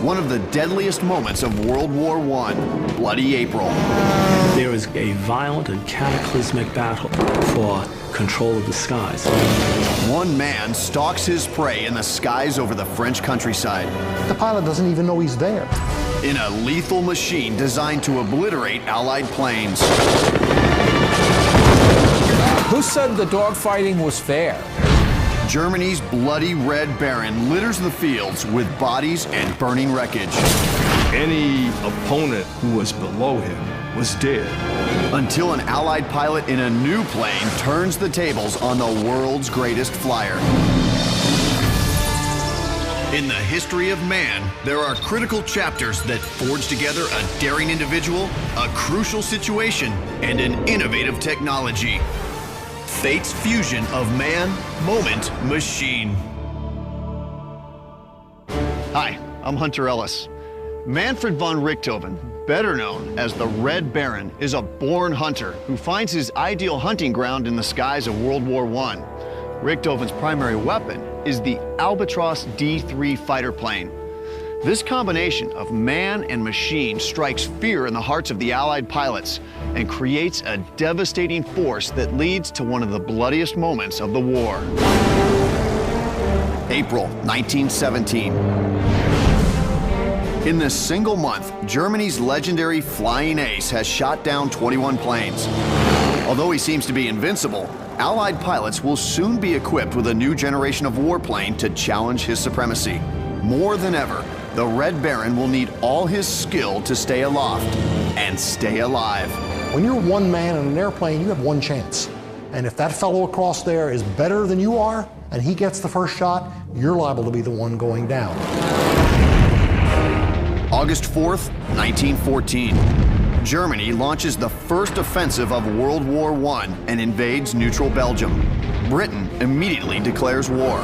one of the deadliest moments of World War I, Bloody April. There is a violent and cataclysmic battle for control of the skies. One man stalks his prey in the skies over the French countryside. The pilot doesn't even know he's there. In a lethal machine designed to obliterate Allied planes. Who said the dogfighting was fair? Germany's bloody Red Baron litters the fields with bodies and burning wreckage. Any opponent who was below him was dead. Until an Allied pilot in a new plane turns the tables on the world's greatest flyer. In the history of man, there are critical chapters that forge together a daring individual, a crucial situation, and an innovative technology. Fate's fusion of man, moment, machine. Hi, I'm Hunter Ellis. Manfred von Richthofen, better known as the Red Baron, is a born hunter who finds his ideal hunting ground in the skies of World War I. Richthofen's primary weapon is the Albatross D-3 fighter plane. This combination of man and machine strikes fear in the hearts of the Allied pilots and creates a devastating force that leads to one of the bloodiest moments of the war. April 1917. In this single month, Germany's legendary flying ace has shot down 21 planes. Although he seems to be invincible, Allied pilots will soon be equipped with a new generation of warplane to challenge his supremacy. More than ever, the Red Baron will need all his skill to stay aloft and stay alive. When you're one man in an airplane, you have one chance. And if that fellow across there is better than you are, and he gets the first shot, you're liable to be the one going down. August 4th, 1914. Germany launches the first offensive of World War I and invades neutral Belgium. Britain immediately declares war.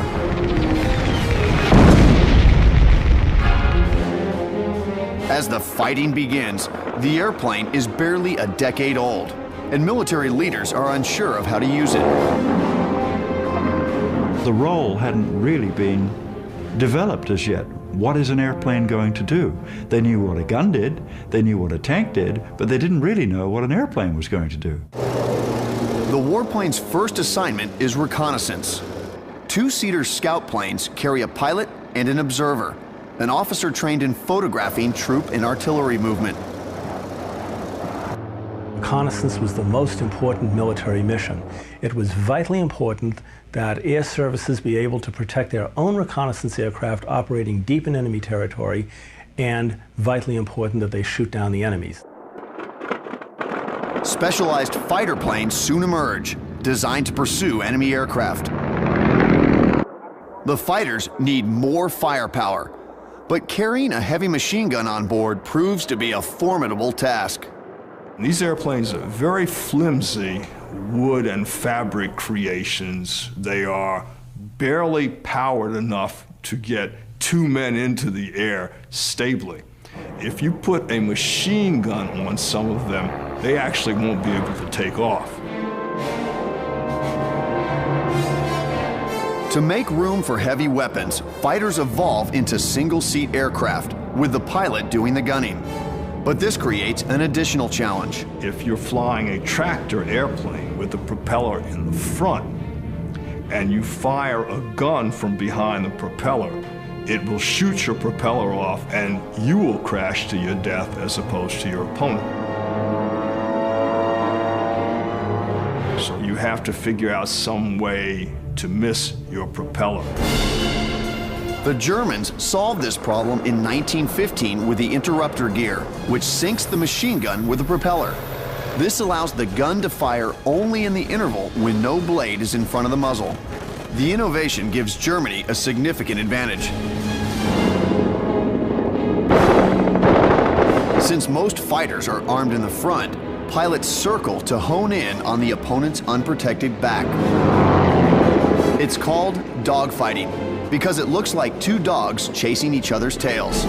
As the fighting begins, the airplane is barely a decade old, and military leaders are unsure of how to use it. The role hadn't really been developed as yet. What is an airplane going to do? They knew what a gun did, they knew what a tank did, but they didn't really know what an airplane was going to do. The warplane's first assignment is reconnaissance. Two-seater scout planes carry a pilot and an observer, an officer trained in photographing troop and artillery movement. Reconnaissance was the most important military mission. It was vitally important that air services be able to protect their own reconnaissance aircraft operating deep in enemy territory, and vitally important that they shoot down the enemies. Specialized fighter planes soon emerge, designed to pursue enemy aircraft. The fighters need more firepower, but carrying a heavy machine gun on board proves to be a formidable task. These airplanes are very flimsy wood and fabric creations. They are barely powered enough to get two men into the air stably. If you put a machine gun on some of them, they actually won't be able to take off. To make room for heavy weapons, fighters evolve into single-seat aircraft, with the pilot doing the gunning. But this creates an additional challenge. If you're flying a tractor airplane with the propeller in the front, and you fire a gun from behind the propeller, it will shoot your propeller off and you will crash to your death as opposed to your opponent. So you have to figure out some way to miss your propeller. The Germans solved this problem in 1915 with the interrupter gear, which syncs the machine gun with the propeller. This allows the gun to fire only in the interval when no blade is in front of the muzzle. The innovation gives Germany a significant advantage. Since most fighters are armed in the front, pilots circle to hone in on the opponent's unprotected back. It's called dogfighting, because it looks like two dogs chasing each other's tails.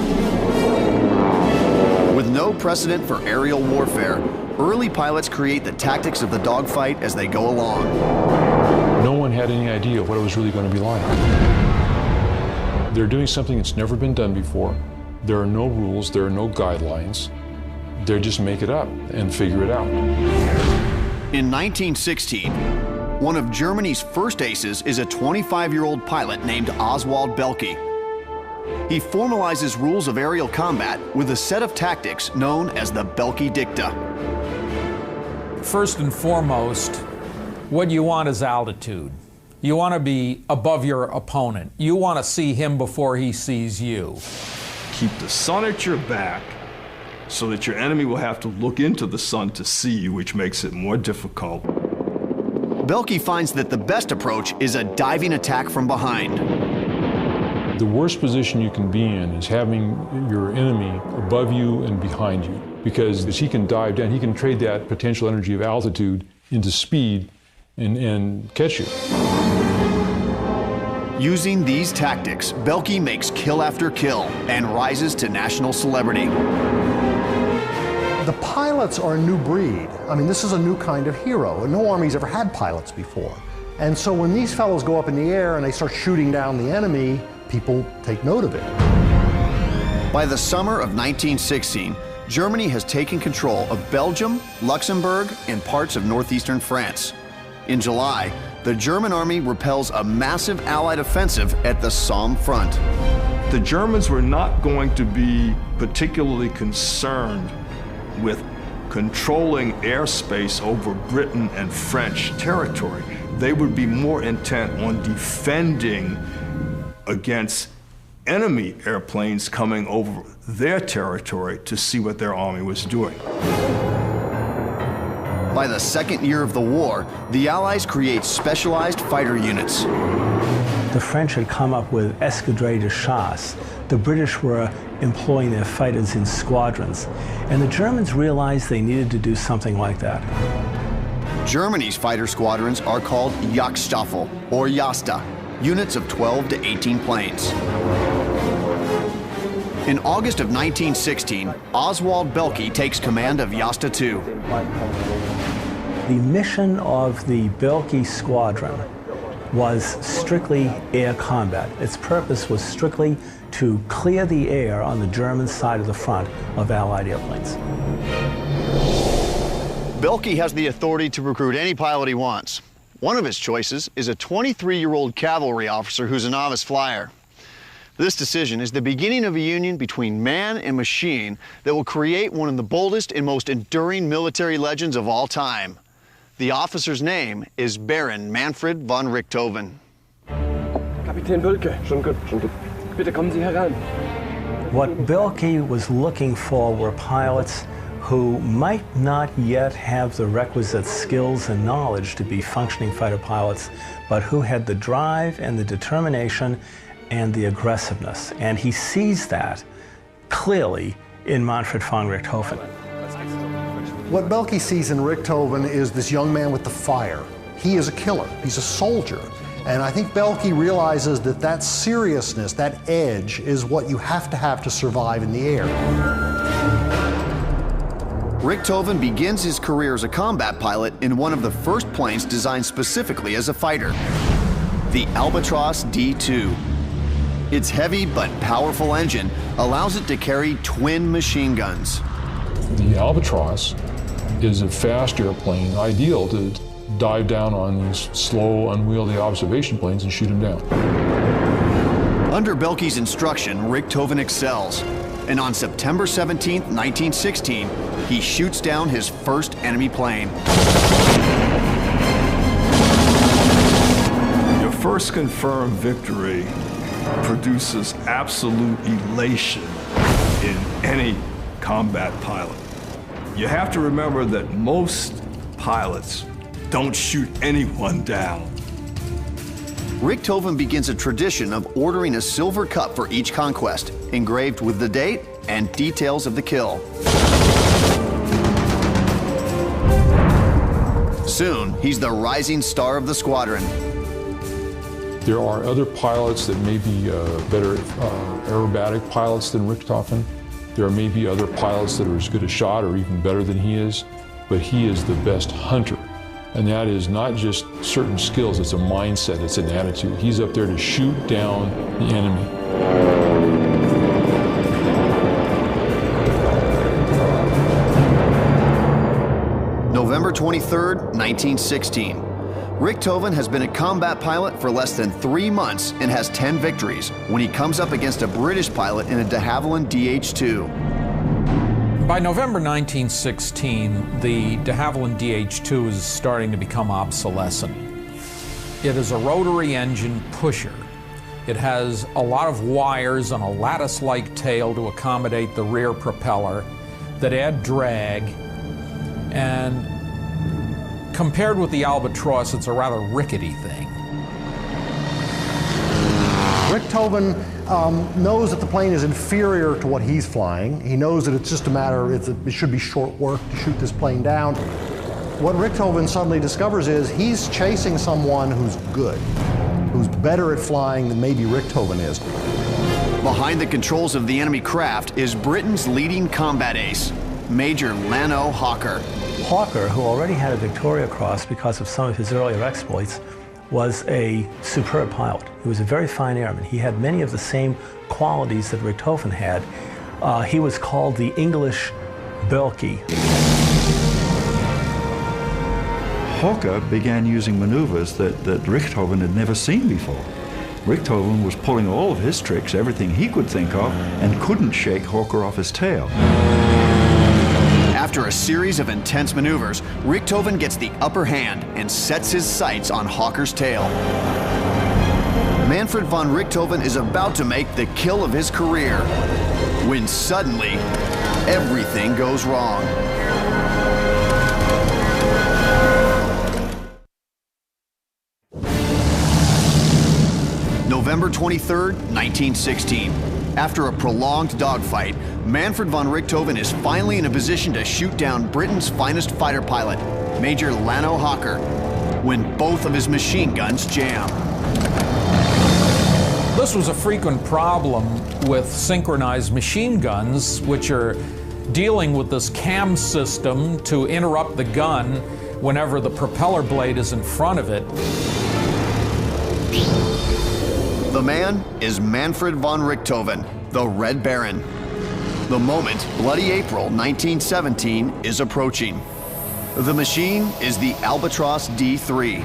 With no precedent for aerial warfare, early pilots create the tactics of the dogfight as they go along. No one had any idea what it was really going to be like. They're doing something that's never been done before. There are no rules, there are no guidelines. They just make it up and figure it out. In 1916, one of Germany's first aces is a 25-year-old pilot named Oswald Belke. He formalizes rules of aerial combat with a set of tactics known as the Belke Dicta. First and foremost, what you want is altitude. You want to be above your opponent. You want to see him before he sees you. Keep the sun at your back so that your enemy will have to look into the sun to see you, which makes it more difficult. Belke finds that the best approach is a diving attack from behind. The worst position you can be in is having your enemy above you and behind you, because he can dive down, he can trade that potential energy of altitude into speed and catch you. Using these tactics, Belke makes kill after kill and rises to national celebrity. The pilots are a new breed. I mean, this is a new kind of hero. No army's ever had pilots before. And so when these fellows go up in the air and they start shooting down the enemy, people take note of it. By the summer of 1916, Germany has taken control of Belgium, Luxembourg, and parts of northeastern France. In July, the German army repels a massive Allied offensive at the Somme front. The Germans were not going to be particularly concerned with controlling airspace over Britain and French territory. They would be more intent on defending against enemy airplanes coming over their territory to see what their army was doing. By the second year of the war, the Allies create specialized fighter units. The French had come up with escadrilles de chasse. The British were employing their fighters in squadrons. And the Germans realized they needed to do something like that. Germany's fighter squadrons are called Jagdgeschwader, or Jasta, units of 12 to 18 planes. In August of 1916, Oswald Belke takes command of Jasta II. The mission of the Belke squadron was strictly air combat. Its purpose was strictly to clear the air on the German side of the front of Allied airplanes. Belke has the authority to recruit any pilot he wants. One of his choices is a 23-year-old cavalry officer who's a novice flyer. This decision is the beginning of a union between man and machine that will create one of the boldest and most enduring military legends of all time. The officer's name is Baron Manfred von Richthofen. Kapitän Belke, schon gut, schon gut. Bitte kommen Sie herein. What Belke was looking for were pilots who might not yet have the requisite skills and knowledge to be functioning fighter pilots, but who had the drive and the determination and the aggressiveness. And he sees that clearly in Manfred von Richthofen. What Belke sees in Richthofen is this young man with the fire. He is a killer. He's a soldier. And I think Belke realizes that that seriousness, that edge, is what you have to survive in the air. Richthofen begins his career as a combat pilot in one of the first planes designed specifically as a fighter, the Albatross D2. Its heavy but powerful engine allows it to carry twin machine guns. The Albatross is a fast airplane, ideal to dive down on these slow, unwieldy observation planes and shoot them down. Under Belke's instruction, Richthofen excels, and on September 17, 1916, he shoots down his first enemy plane. Your first confirmed victory produces absolute elation in any combat pilot. You have to remember that most pilots don't shoot anyone down. Richthofen begins a tradition of ordering a silver cup for each conquest, engraved with the date and details of the kill. Soon, he's the rising star of the squadron. There are other pilots that may be better aerobatic pilots than Richthofen. There may be other pilots that are as good a shot or even better than he is, but he is the best hunter. And that is not just certain skills, it's a mindset, it's an attitude. He's up there to shoot down the enemy. 23rd, 1916. Richthofen has been a combat pilot for less than 3 months and has 10 victories when he comes up against a British pilot in a de Havilland DH-2. By November 1916, the de Havilland DH-2 is starting to become obsolescent. It is a rotary engine pusher. It has a lot of wires and a lattice-like tail to accommodate the rear propeller that add drag, and compared with the Albatross, it's a rather rickety thing. Richthofen knows that the plane is inferior to what he's flying. He knows that it's just a matter, it should be short work to shoot this plane down. What Richthofen suddenly discovers is he's chasing someone who's good, who's better at flying than maybe Richthofen is. Behind the controls of the enemy craft is Britain's leading combat ace, Major Lano Hawker. Hawker, who already had a Victoria Cross because of some of his earlier exploits, was a superb pilot. He was a very fine airman. He had many of the same qualities that Richthofen had. He was called the English Belky. Hawker began using maneuvers that Richthofen had never seen before. Richthofen was pulling all of his tricks, everything he could think of, and couldn't shake Hawker off his tail. After a series of intense maneuvers, Richthofen gets the upper hand and sets his sights on Hawker's tail. Manfred von Richthofen is about to make the kill of his career, when suddenly, everything goes wrong. November 23rd, 1916. After a prolonged dogfight, Manfred von Richthofen is finally in a position to shoot down Britain's finest fighter pilot, Major Lano Hawker, when both of his machine guns jam. This was a frequent problem with synchronized machine guns, which are dealing with this cam system to interrupt the gun whenever the propeller blade is in front of it. The man is Manfred von Richthofen, the Red Baron. The moment, bloody April 1917, is approaching. The machine is the Albatross D3.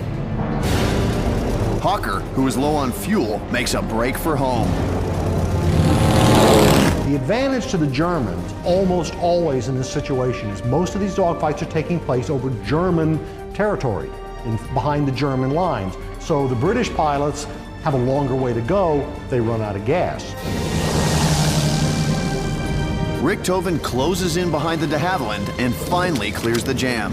Hawker, who is low on fuel, makes a break for home. The advantage to the Germans, almost always in this situation, is most of these dogfights are taking place over German territory, behind the German lines. So the British pilots have a longer way to go, they run out of gas. Richthofen closes in behind the de Havilland and finally clears the jam.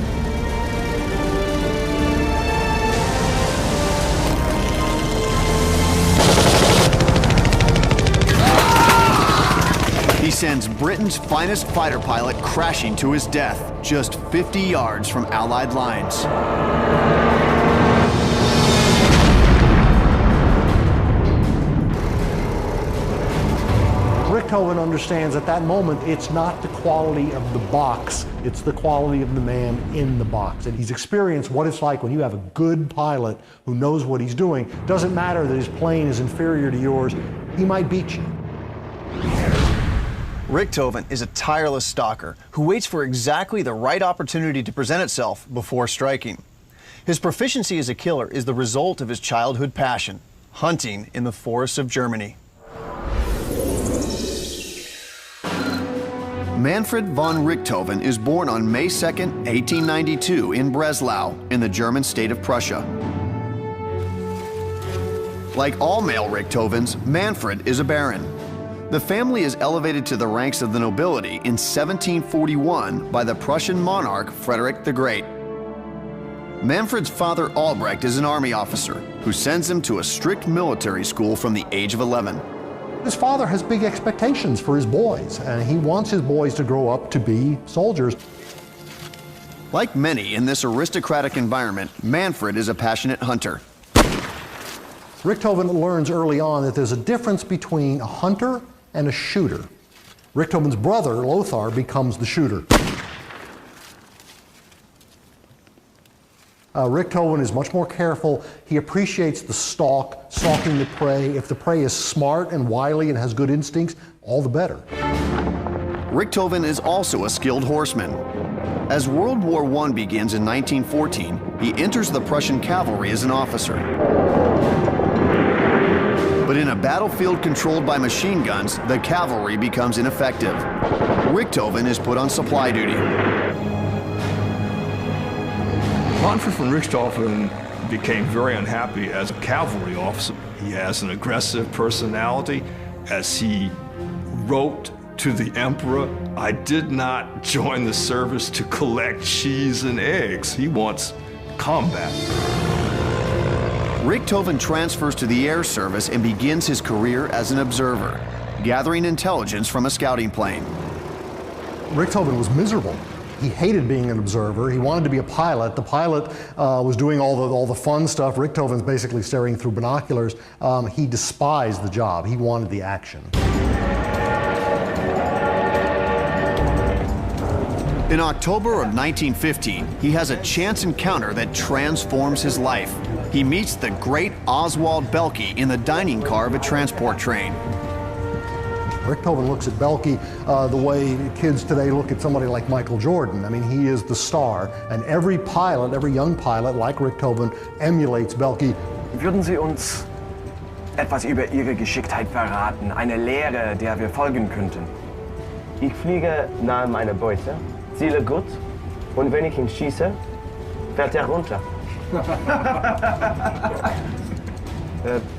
He sends Britain's finest fighter pilot crashing to his death just 50 yards from Allied lines. Richthofen understands at that moment it's not the quality of the box, it's the quality of the man in the box. And he's experienced what it's like when you have a good pilot who knows what he's doing. Doesn't matter that his plane is inferior to yours, he might beat you. Richthofen is a tireless stalker who waits for exactly the right opportunity to present itself before striking. His proficiency as a killer is the result of his childhood passion, hunting in the forests of Germany. Manfred von Richthofen is born on May 2nd, 1892 in Breslau, in the German state of Prussia. Like all male Richthofens, Manfred is a baron. The family is elevated to the ranks of the nobility in 1741 by the Prussian monarch Frederick the Great. Manfred's father Albrecht is an army officer who sends him to a strict military school from the age of 11. His father has big expectations for his boys, and he wants his boys to grow up to be soldiers. Like many in this aristocratic environment, Manfred is a passionate hunter. Richthofen learns early on that there's a difference between a hunter and a shooter. Richthofen's brother, Lothar, becomes the shooter. Richthofen is much more careful. He appreciates the stalking the prey. If the prey is smart and wily and has good instincts, all the better. Richthofen is also a skilled horseman. As World War I begins in 1914, he enters the Prussian cavalry as an officer. But in a battlefield controlled by machine guns, the cavalry becomes ineffective. Richthofen is put on supply duty. Manfred von Richthofen became very unhappy as a cavalry officer. He has an aggressive personality. As he wrote to the emperor, "I did not join the service to collect cheese and eggs." He wants combat. Richthofen transfers to the air service and begins his career as an observer, gathering intelligence from a scouting plane. Richthofen was miserable. He hated being an observer. He wanted to be a pilot. The pilot was doing all the fun stuff. Richthofen's basically staring through binoculars. He despised the job. He wanted the action. In October of 1915, he has a chance encounter that transforms his life. He meets the great Oswald Belke in the dining car of a transport train. Richthofen looks at Belke the way kids today look at somebody like Michael Jordan. I mean, he is the star, and every pilot, every young pilot like Richthofen emulates Belke. Würden Sie uns etwas über Ihre Geschicktheit verraten, eine Lehre, der wir folgen könnten? Ich fliege nahe meiner Beute, ziele gut, und wenn ich ihn schieße, fällt er runter.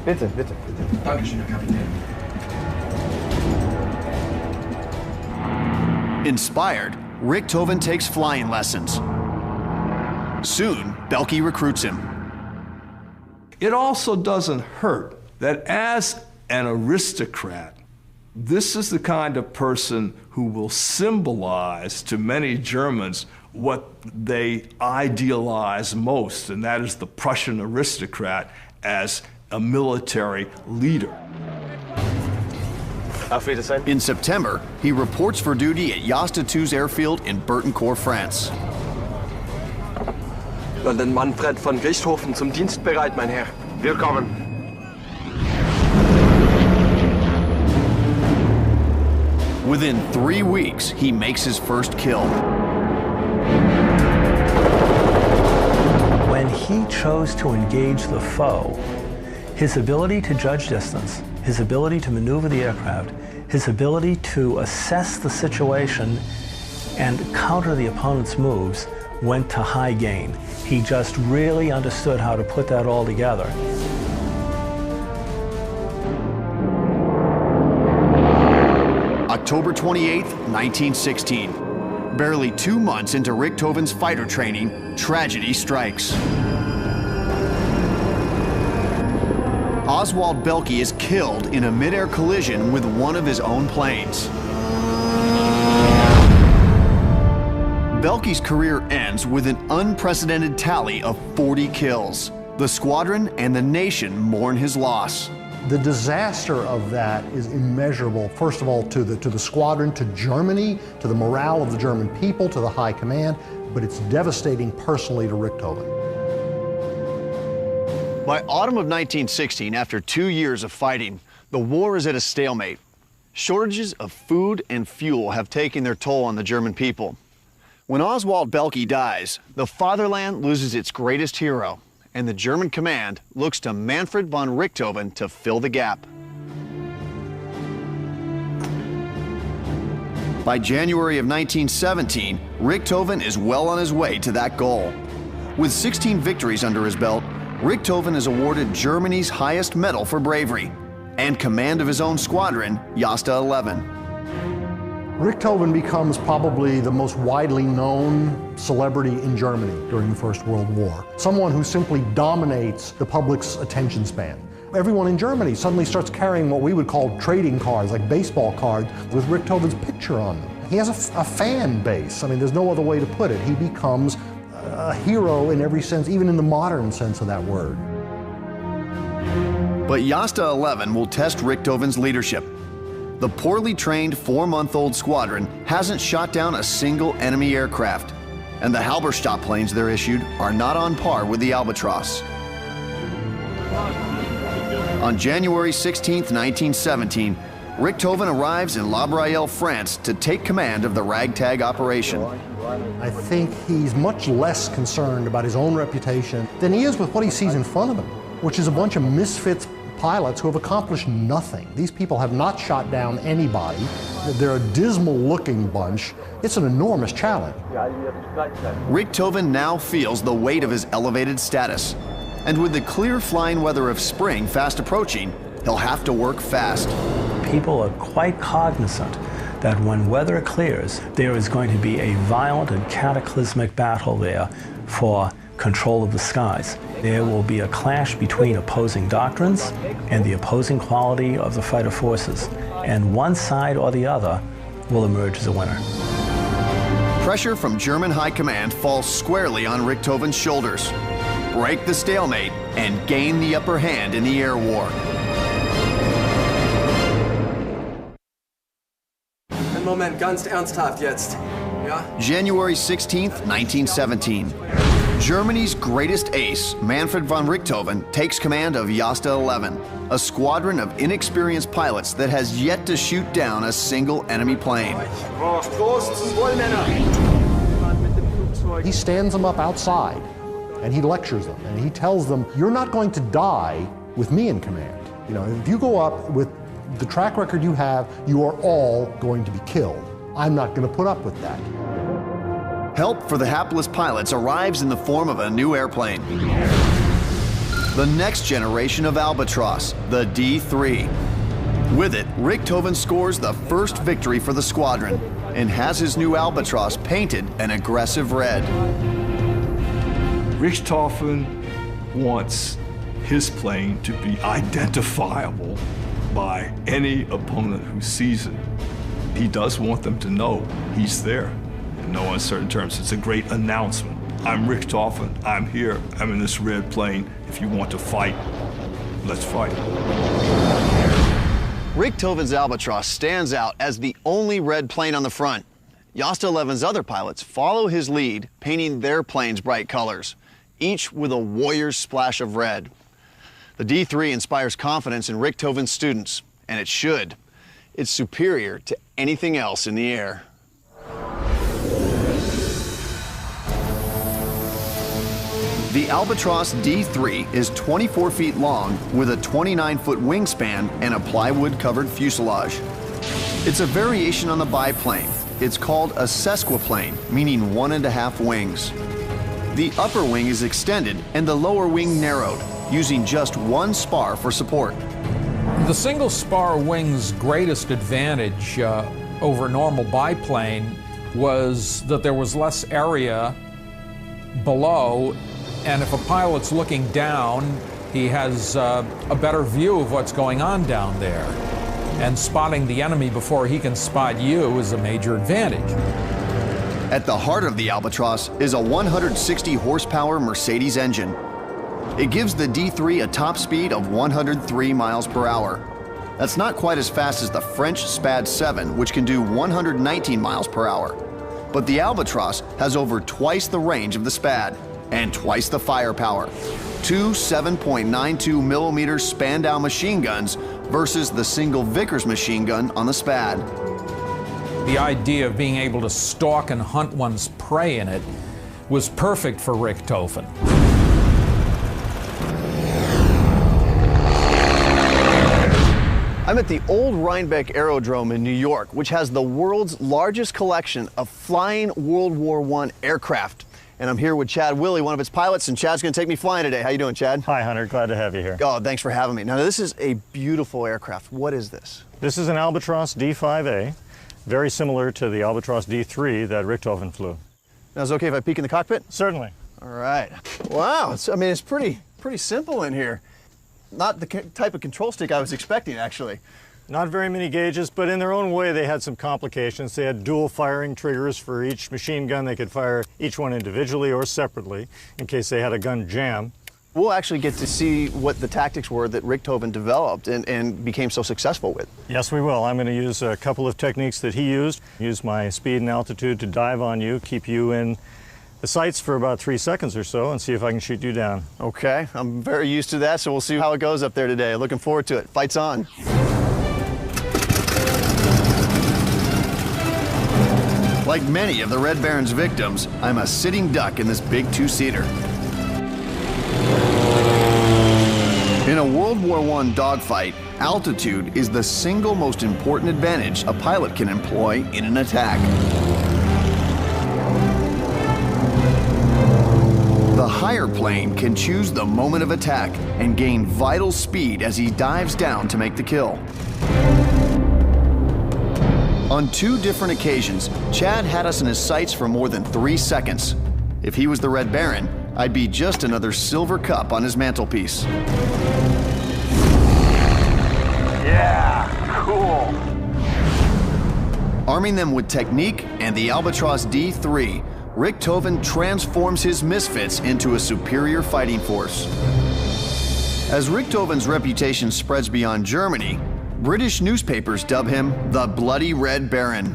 Bitte, bitte. Dankeschön, Herr Kapitän. Inspired, Richthofen takes flying lessons. Soon, Belke recruits him. It also doesn't hurt that as an aristocrat, this is the kind of person who will symbolize to many Germans what they idealize most, and that is the Prussian aristocrat as a military leader. Auf Wiedersehen. In September, he reports for duty at Jasta II's airfield in Bertancourt, France. Dann Manfred von Richthofen zum Dienst bereit, mein Herr. Willkommen. Within 3 weeks, he makes his first kill. When he chose to engage the foe, his ability to judge distance, his ability to maneuver the aircraft, his ability to assess the situation and counter the opponent's moves went to high gain. He just really understood how to put that all together. October 28th, 1916. Barely 2 months into Richthofen's fighter training, tragedy strikes. Oswald Belke is killed in a mid-air collision with one of his own planes. Belke's career ends with an unprecedented tally of 40 kills. The squadron and the nation mourn his loss. The disaster of that is immeasurable, first of all, to the squadron, to Germany, to the morale of the German people, to the high command, but it's devastating personally to Richthofen. By autumn of 1916, after 2 years of fighting, the war is at a stalemate. Shortages of food and fuel have taken their toll on the German people. When Oswald Belke dies, the fatherland loses its greatest hero, and the German command looks to Manfred von Richthofen to fill the gap. By January of 1917, Richthofen is well on his way to that goal. With 16 victories under his belt, Richthofen is awarded Germany's highest medal for bravery and command of his own squadron, Jasta 11. Richthofen becomes probably the most widely known celebrity in Germany during the First World War. Someone who simply dominates the public's attention span. Everyone in Germany suddenly starts carrying what we would call trading cards, like baseball cards, with Richthofen's picture on them. He has a fan base. I mean, there's no other way to put it. He becomes a hero in every sense, even in the modern sense of that word. But Jasta 11 will test Richthofen's leadership. The poorly trained 4-month-old squadron hasn't shot down a single enemy aircraft, and the Halberstadt planes they're issued are not on par with the Albatross. On January 16, 1917, Richthofen arrives in La Braille, France to take command of the ragtag operation. I think he's much less concerned about his own reputation than he is with what he sees in front of him, which is a bunch of misfits pilots who have accomplished nothing. These people have not shot down anybody. They're a dismal-looking bunch. It's an enormous challenge. Richthofen now feels the weight of his elevated status. And with the clear flying weather of spring fast approaching, he'll have to work fast. People are quite cognizant that when weather clears, there is going to be a violent and cataclysmic battle there for control of the skies. There will be a clash between opposing doctrines and the opposing quality of the fighter forces, and one side or the other will emerge as a winner. Pressure from German high command falls squarely on Richthofen's shoulders. Break the stalemate and gain the upper hand in the air war. Einen Moment, ganz ernsthaft jetzt. Ja? January 16th, 1917. Germany's greatest ace, Manfred von Richthofen, takes command of Jasta 11, a squadron of inexperienced pilots that has yet to shoot down a single enemy plane. He stands them up outside and he lectures them and he tells them, you're not going to die with me in command. You know, if you go up with the track record you have, you are all going to be killed. I'm not going to put up with that. Help for the hapless pilots arrives in the form of a new airplane. The next generation of Albatross, the D3. With it, Richthofen scores the first victory for the squadron and has his new Albatross painted an aggressive red. Richthofen wants his plane to be identifiable by any opponent who sees it. He does want them to know he's there. In no uncertain terms, it's a great announcement. I'm Richthofen, I'm here, I'm in this red plane. If you want to fight, let's fight. Richthofen's Albatross stands out as the only red plane on the front. Jasta 11's other pilots follow his lead, painting their planes bright colors, each with a warrior's splash of red. The D3 inspires confidence in Richthofen's students, and it should. It's superior to anything else in the air. The Albatross D3 is 24 feet long with a 29-foot wingspan and a plywood-covered fuselage. It's a variation on the biplane. It's called a sesquiplane, meaning 1.5 wings. The upper wing is extended and the lower wing narrowed, using just one spar for support. The single spar wing's greatest advantage over a normal biplane was that there was less area below, and if a pilot's looking down, he has a better view of what's going on down there. And spotting the enemy before he can spot you is a major advantage. At the heart of the Albatross is a 160 horsepower Mercedes engine. It gives the D3 a top speed of 103 miles per hour. That's not quite as fast as the French SPAD 7, which can do 119 miles per hour. But the Albatross has over twice the range of the SPAD and twice the firepower. Two 7.92 millimeter Spandau machine guns versus the single Vickers machine gun on the SPAD. The idea of being able to stalk and hunt one's prey in it was perfect for Richthofen. I'm at the old Rhinebeck Aerodrome in New York, which has the world's largest collection of flying World War I aircraft. And I'm here with Chad Willey, one of its pilots, and Chad's gonna take me flying today. How you doing, Chad? Hi, Hunter, glad to have you here. Oh, thanks for having me. Now, this is a beautiful aircraft. What is this? This is an Albatross D5A, very similar to the Albatross D3 that Richthofen flew. Now, is it okay if I peek in the cockpit? Certainly. All right. Wow, it's pretty simple in here. Not the type of control stick I was expecting, actually. Not very many gauges, but in their own way they had some complications. They had dual firing triggers for each machine gun. They could fire each one individually or separately in case they had a gun jam. We'll actually get to see what the tactics were that Richthofen developed and became so successful with. Yes, we will. I'm going to use a couple of techniques that he used. Use my speed and altitude to dive on you, keep you in the sights for about 3 seconds or so, and see if I can shoot you down. Okay, I'm very used to that, so we'll see how it goes up there today. Looking forward to it. Fight's on. Like many of the Red Baron's victims, I'm a sitting duck in this big two-seater. In a World War I dogfight, altitude is the single most important advantage a pilot can employ in an attack. The higher plane can choose the moment of attack and gain vital speed as he dives down to make the kill. On 2 different occasions, Chad had us in his sights for more than 3 seconds. If he was the Red Baron, I'd be just another silver cup on his mantelpiece. Yeah, cool. Arming them with technique and the Albatross D3, Richthofen transforms his misfits into a superior fighting force. As Richthofen's reputation spreads beyond Germany, British newspapers dub him the Bloody Red Baron.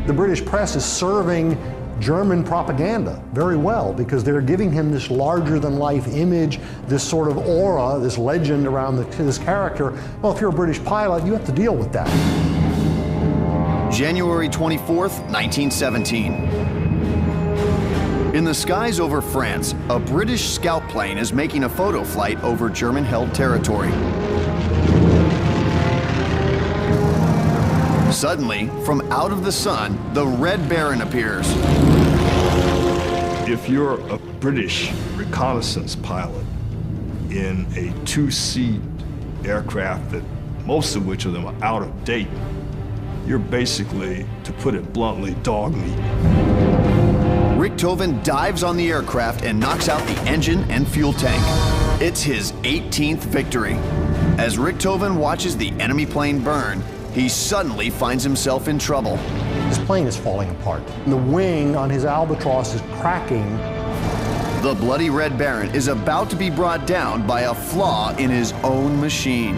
The British press is serving German propaganda very well because they're giving him this larger-than-life image, this sort of aura, this legend around this character. Well, if you're a British pilot, you have to deal with that. January 24th, 1917. In the skies over France, a British scout plane is making a photo flight over German-held territory. Suddenly, from out of the sun, the Red Baron appears. If you're a British reconnaissance pilot in a 2-seat aircraft that most of which of them are out of date, you're basically, to put it bluntly, dog meat. Richthofen dives on the aircraft and knocks out the engine and fuel tank. It's his 18th victory. As Richthofen watches the enemy plane burn, he suddenly finds himself in trouble. His plane is falling apart. The wing on his Albatross is cracking. The Bloody Red Baron is about to be brought down by a flaw in his own machine.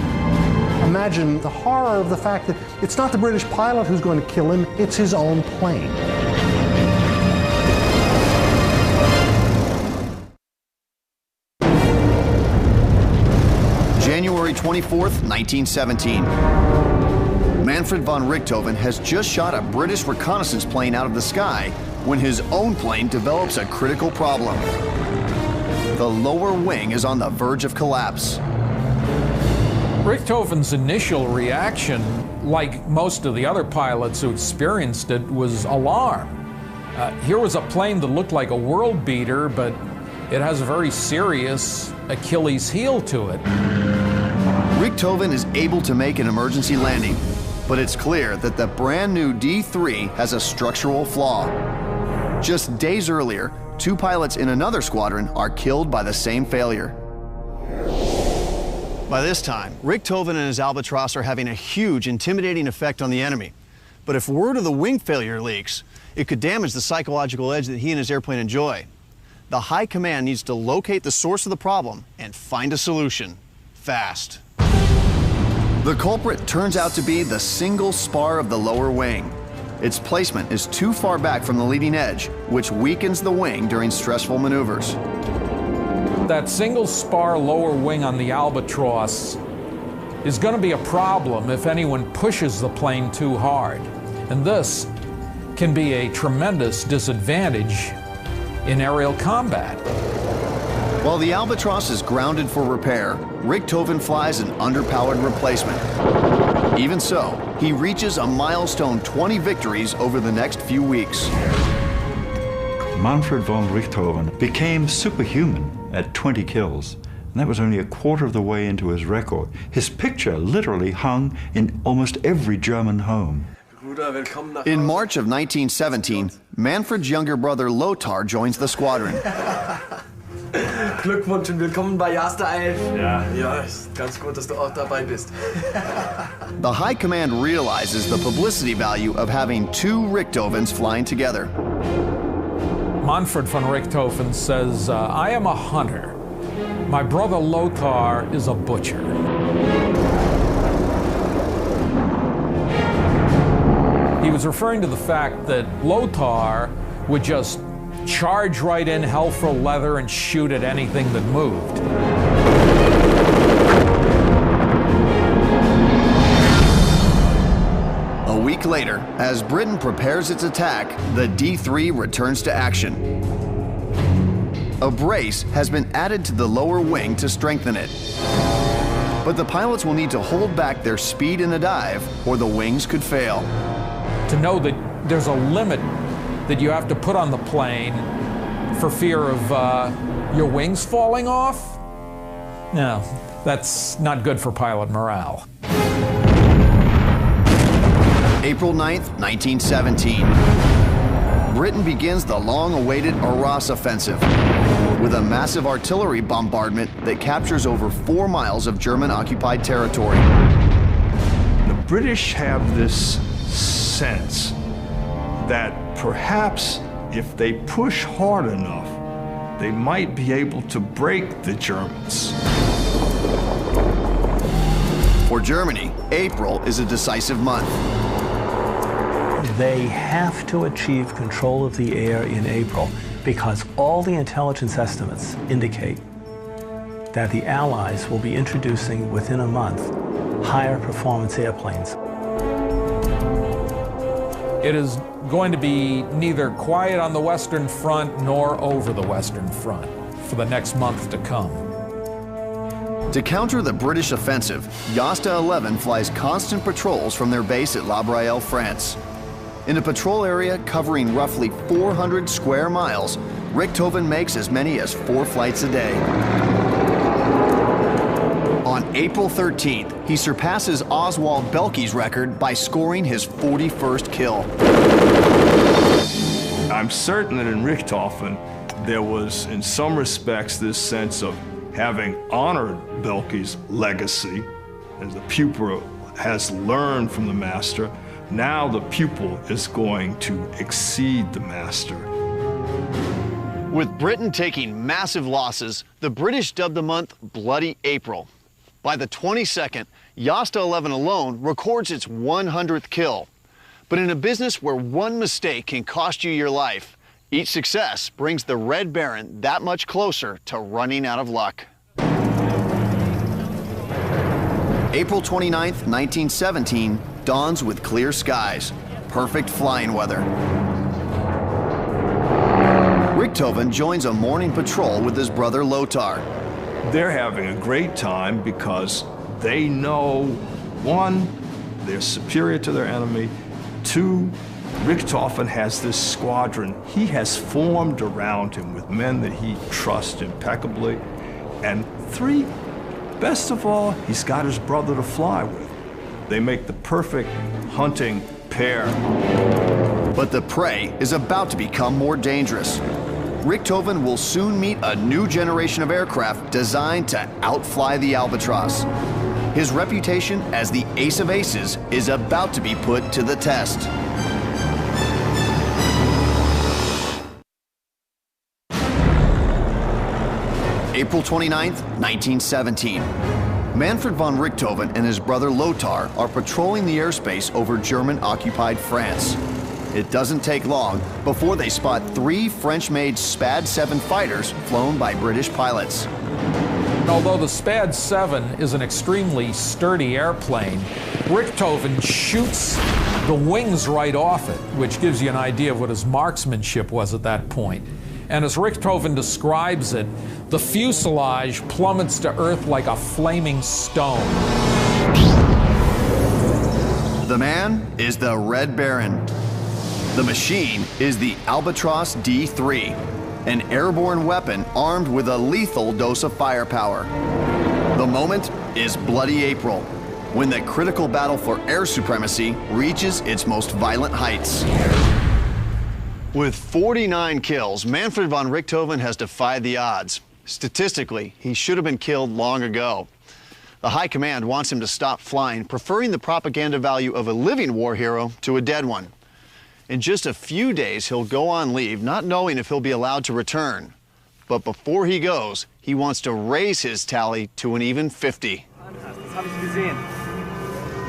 Imagine the horror of the fact that it's not the British pilot who's going to kill him, it's his own plane. January 24th, 1917. Manfred von Richthofen has just shot a British reconnaissance plane out of the sky when his own plane develops a critical problem. The lower wing is on the verge of collapse. Richthofen's initial reaction, like most of the other pilots who experienced it, was alarm. Here was a plane that looked like a world beater, but it has a very serious Achilles heel to it. Richthofen is able to make an emergency landing, but it's clear that the brand new D3 has a structural flaw. Just days earlier, 2 pilots in another squadron are killed by the same failure. By this time, Richthofen and his Albatross are having a huge, intimidating effect on the enemy. But if word of the wing failure leaks, it could damage the psychological edge that he and his airplane enjoy. The high command needs to locate the source of the problem and find a solution, fast. The culprit turns out to be the single spar of the lower wing. Its placement is too far back from the leading edge, which weakens the wing during stressful maneuvers. That single spar lower wing on the Albatross is going to be a problem if anyone pushes the plane too hard. And this can be a tremendous disadvantage in aerial combat. While the Albatross is grounded for repair, Richthofen flies an underpowered replacement. Even so, he reaches a milestone 20 victories over the next few weeks. Manfred von Richthofen became superhuman at 20 kills, and that was only a quarter of the way into his record. His picture literally hung in almost every German home. In March of 1917, Manfred's younger brother Lothar joins the squadron. Glückwunsch und willkommen bei Jasta 11. Ja, ist ganz gut, dass du auch dabei bist. The High Command realizes the publicity value of having 2 Richthofens flying together. Manfred von Richthofen says, I am a hunter. My brother Lothar is a butcher. He was referring to the fact that Lothar would just charge right in hell for leather and shoot at anything that moved. A week later, later, as Britain prepares its attack, the D3 returns to action. A brace has been added to the lower wing to strengthen it. But the pilots will need to hold back their speed in a dive, or the wings could fail. To know that there's a limit that you have to put on the plane for fear of your wings falling off, no, that's not good for pilot morale. April 9th, 1917. Britain begins the long-awaited Arras offensive with a massive artillery bombardment that captures over 4 miles of German-occupied territory. The British have this sense that perhaps if they push hard enough, they might be able to break the Germans. For Germany, April is a decisive month. They have to achieve control of the air in April because all the intelligence estimates indicate that the Allies will be introducing within a month higher performance airplanes. It is going to be neither quiet on the Western Front nor over the Western Front for the next month to come. To counter the British offensive, Jasta 11 flies constant patrols from their base at La Braille, France. In a patrol area covering roughly 400 square miles, Richthofen makes as many as 4 flights a day. On April 13th, he surpasses Oswald Belky's record by scoring his 41st kill. I'm certain that in Richthofen, there was, in some respects, this sense of having honored Belky's legacy, as the pupil has learned from the master. Now the pupil is going to exceed the master. With Britain taking massive losses, the British dubbed the month Bloody April. By the 22nd, Jasta 11 alone records its 100th kill. But in a business where one mistake can cost you your life, each success brings the Red Baron that much closer to running out of luck. April 29th, 1917, dawns with clear skies, perfect flying weather. Richthofen joins a morning patrol with his brother Lothar. They're having a great time because they know, 1, they're superior to their enemy, 2, Richthofen has this squadron he has formed around him with men that he trusts impeccably, and 3, best of all, he's got his brother to fly with. They make the perfect hunting pair. But the prey is about to become more dangerous. Richthofen will soon meet a new generation of aircraft designed to outfly the Albatross. His reputation as the ace of aces is about to be put to the test. April 29th, 1917. Manfred von Richthofen and his brother Lothar are patrolling the airspace over German-occupied France. It doesn't take long before they spot 3 French-made SPAD 7 fighters flown by British pilots. Although the SPAD 7 is an extremely sturdy airplane, Richthofen shoots the wings right off it, which gives you an idea of what his marksmanship was at that point. And as Richthofen describes it, the fuselage plummets to earth like a flaming stone. The man is the Red Baron. The machine is the Albatross D3, an airborne weapon armed with a lethal dose of firepower. The moment is Bloody April, when the critical battle for air supremacy reaches its most violent heights. With 49 kills, Manfred von Richthofen has defied the odds. Statistically, he should have been killed long ago. The High Command wants him to stop flying, preferring the propaganda value of a living war hero to a dead one. In just a few days, he'll go on leave, not knowing if he'll be allowed to return. But before he goes, he wants to raise his tally to an even 50.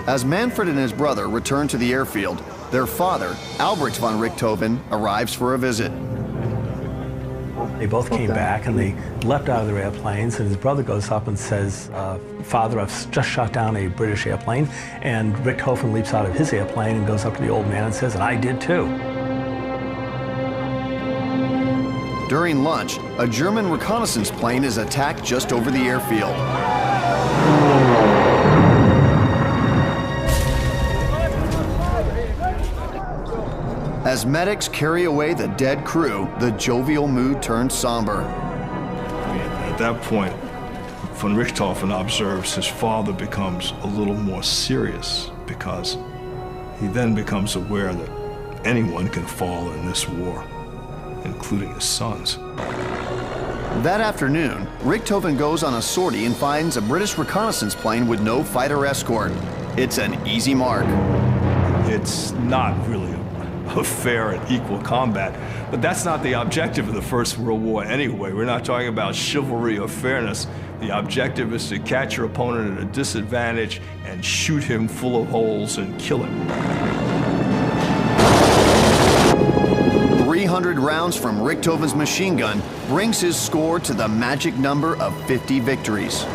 As Manfred and his brother return to the airfield, their father, Albrecht von Richthofen, arrives for a visit. They both came back and they leapt out of their airplanes, and his brother goes up and says, Father, I've just shot down a British airplane. And Richthofen leaps out of his airplane and goes up to the old man and says, and I did too. During lunch, a German reconnaissance plane is attacked just over the airfield. As medics carry away the dead crew, the jovial mood turns somber. At that point, von Richthofen observes his father becomes a little more serious because he then becomes aware that anyone can fall in this war, including his sons. That afternoon, Richthofen goes on a sortie and finds a British reconnaissance plane with no fighter escort. It's an easy mark. It's not really a fair and equal combat, but that's not the objective of the First World War anyway. We're not talking about chivalry or fairness. The objective is to catch your opponent at a disadvantage and shoot him full of holes and kill him. 300 rounds from Richthofen's machine gun brings his score to the magic number of 50 victories.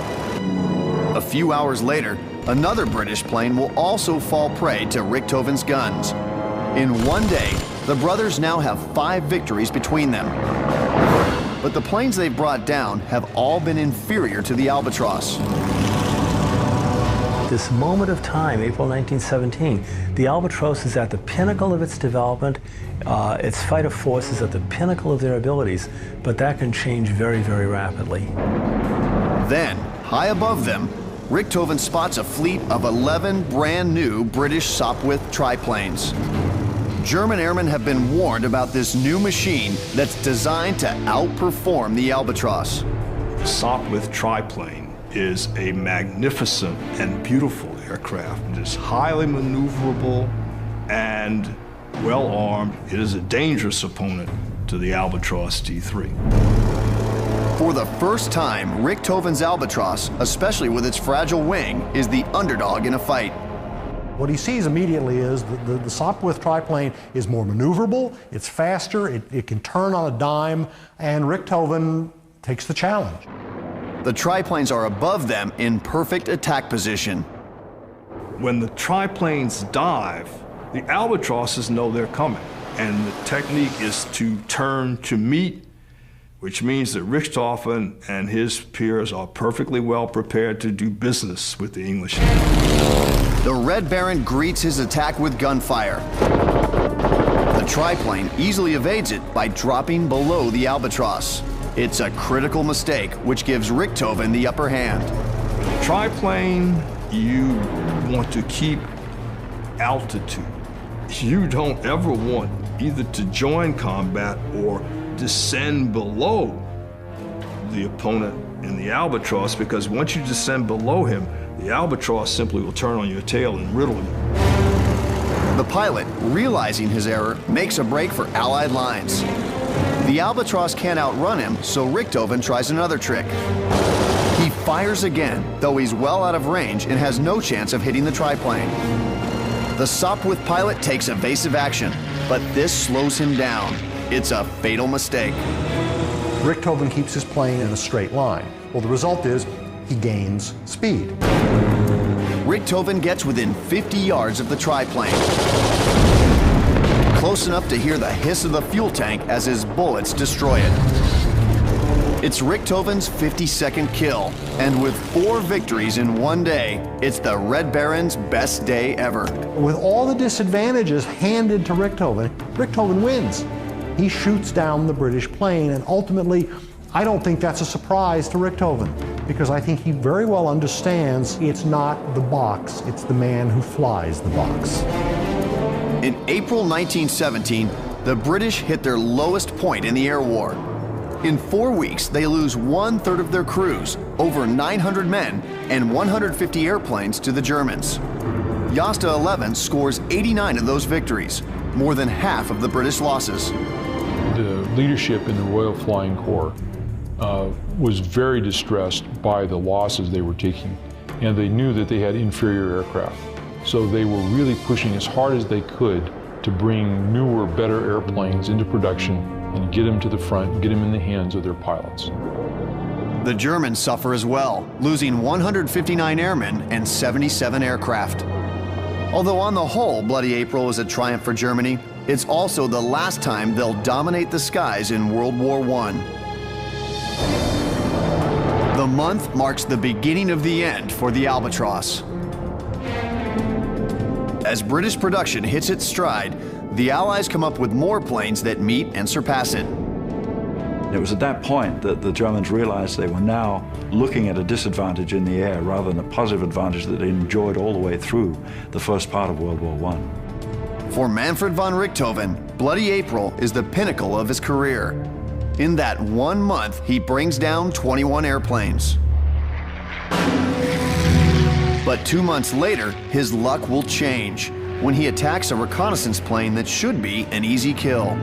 A few hours later, another British plane will also fall prey to Richthofen's guns. In one day, the brothers now have 5 victories between them. But the planes they've brought down have all been inferior to the Albatross. This moment of time, April 1917, the Albatross is at the pinnacle of its development. Its fighter force is at the pinnacle of their abilities, but that can change very, very rapidly. Then, high above them, Richthofen spots a fleet of 11 brand new British Sopwith triplanes. German airmen have been warned about this new machine that's designed to outperform the Albatross. The Sopwith triplane is a magnificent and beautiful aircraft. It is highly maneuverable and well armed. It is a dangerous opponent to the Albatross D3. For the first time, Richthofen's Albatross, especially with its fragile wing, is the underdog in a fight. What he sees immediately is that the Sopwith triplane is more maneuverable, it's faster, it can turn on a dime, and Richthofen takes the challenge. The triplanes are above them in perfect attack position. When the triplanes dive, the Albatrosses know they're coming, and the technique is to turn to meet, which means that Richthofen and his peers are perfectly well prepared to do business with the English. The Red Baron greets his attack with gunfire. The triplane easily evades it by dropping below the Albatross. It's a critical mistake, which gives Richthofen the upper hand. Triplane, you want to keep altitude. You don't ever want either to join combat or descend below the opponent in the Albatross, because once you descend below him, the Albatross simply will turn on your tail and riddle you. The pilot, realizing his error, makes a break for Allied lines. The Albatross can't outrun him, so Richthofen tries another trick. He fires again, though he's well out of range and has no chance of hitting the triplane. The Sopwith pilot takes evasive action, but this slows him down. It's a fatal mistake. Richthofen keeps his plane in a straight line. Well, the result is he gains speed. Richthofen gets within 50 yards of the triplane. Close enough to hear the hiss of the fuel tank as his bullets destroy it. It's Richthofen's 52nd kill, and with 4 victories in one day, it's the Red Baron's best day ever. With all the disadvantages handed to Richthofen, Richthofen wins. He shoots down the British plane, and ultimately, I don't think that's a surprise to Richthofen, because I think he very well understands it's not the box, it's the man who flies the box. In April 1917, the British hit their lowest point in the air war. In 4 weeks, they lose 1/3 of their crews, over 900 men, and 150 airplanes to the Germans. Jasta 11 scores 89 of those victories, more than half of the British losses. The leadership in the Royal Flying Corps was very distressed by the losses they were taking, and they knew that they had inferior aircraft. So they were really pushing as hard as they could to bring newer, better airplanes into production and get them to the front and get them in the hands of their pilots. The Germans suffer as well, losing 159 airmen and 77 aircraft. Although on the whole, Bloody April is a triumph for Germany, it's also the last time they'll dominate the skies in World War I. The month marks the beginning of the end for the Albatross. As British production hits its stride, the Allies come up with more planes that meet and surpass it. It was at that point that the Germans realized they were now looking at a disadvantage in the air rather than a positive advantage that they enjoyed all the way through the first part of World War I. For Manfred von Richthofen, Bloody April is the pinnacle of his career. In that 1 month, he brings down 21 airplanes. But 2 months later, his luck will change when he attacks a reconnaissance plane that should be an easy kill.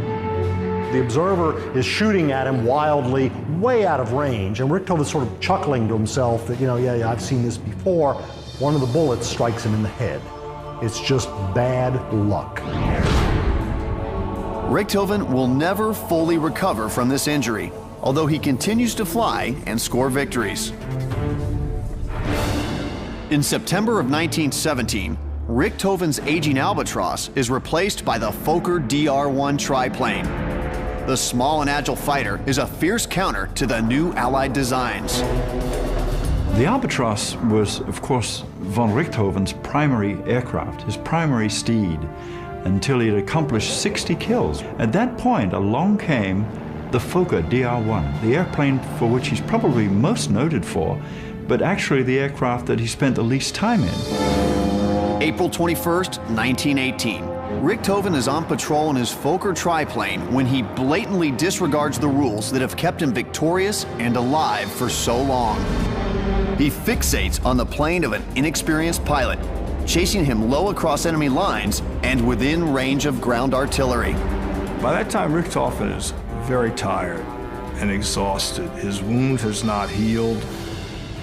The observer is shooting at him wildly, way out of range, and Richthofen sort of chuckling to himself that, yeah, I've seen this before. One of the bullets strikes him in the head. It's just bad luck. Richthofen will never fully recover from this injury, although he continues to fly and score victories. In September of 1917, Richthofen's aging Albatross is replaced by the Fokker DR-1 triplane. The small and agile fighter is a fierce counter to the new Allied designs. The Albatross was, of course, von Richthofen's primary aircraft, his primary steed, until he had accomplished 60 kills. At that point, along came the Fokker DR-1, the airplane for which he's probably most noted for, but actually the aircraft that he spent the least time in. April 21st, 1918. Richthofen is on patrol in his Fokker triplane when he blatantly disregards the rules that have kept him victorious and alive for so long. He fixates on the plane of an inexperienced pilot, chasing him low across enemy lines and within range of ground artillery. By that time, Richthofen is very tired and exhausted. His wound has not healed.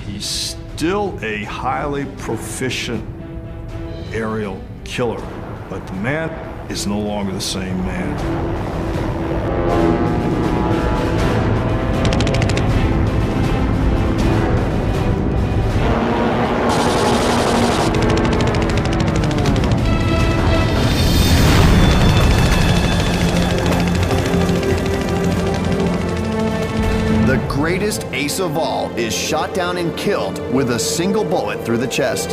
He's still a highly proficient aerial killer, but the man is no longer the same man. The greatest ace of all is shot down and killed with a single bullet through the chest.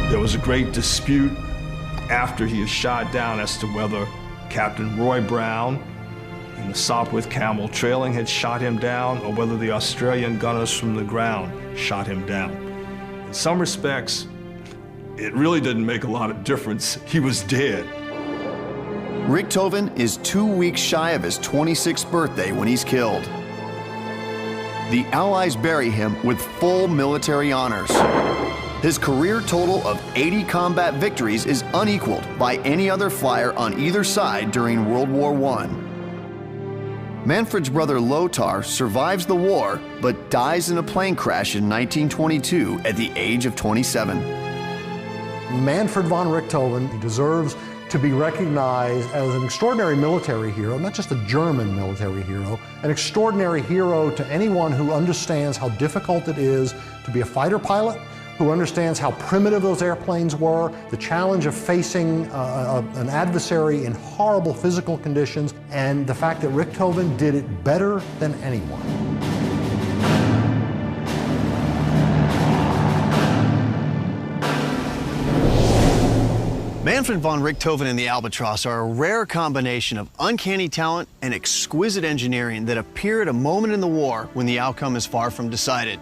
There was a great dispute after he was shot down as to whether Captain Roy Brown and the Sopwith Camel trailing had shot him down or whether the Australian gunners from the ground shot him down. In some respects, it really didn't make a lot of difference. He was dead. Richthofen is 2 weeks shy of his 26th birthday when he's killed. The Allies bury him with full military honors. His career total of 80 combat victories is unequaled by any other flyer on either side during World War I. Manfred's brother Lothar survives the war, but dies in a plane crash in 1922 at the age of 27. Manfred von Richthofen, he deserves to be recognized as an extraordinary military hero, not just a German military hero, an extraordinary hero to anyone who understands how difficult it is to be a fighter pilot, who understands how primitive those airplanes were, the challenge of facing an adversary in horrible physical conditions, and the fact that Richthofen did it better than anyone. Manfred von Richthofen and the Albatross are a rare combination of uncanny talent and exquisite engineering that appear at a moment in the war when the outcome is far from decided.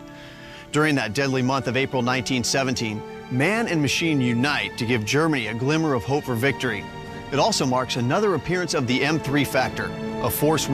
During that deadly month of April 1917, man and machine unite to give Germany a glimmer of hope for victory. It also marks another appearance of the M3 factor, a force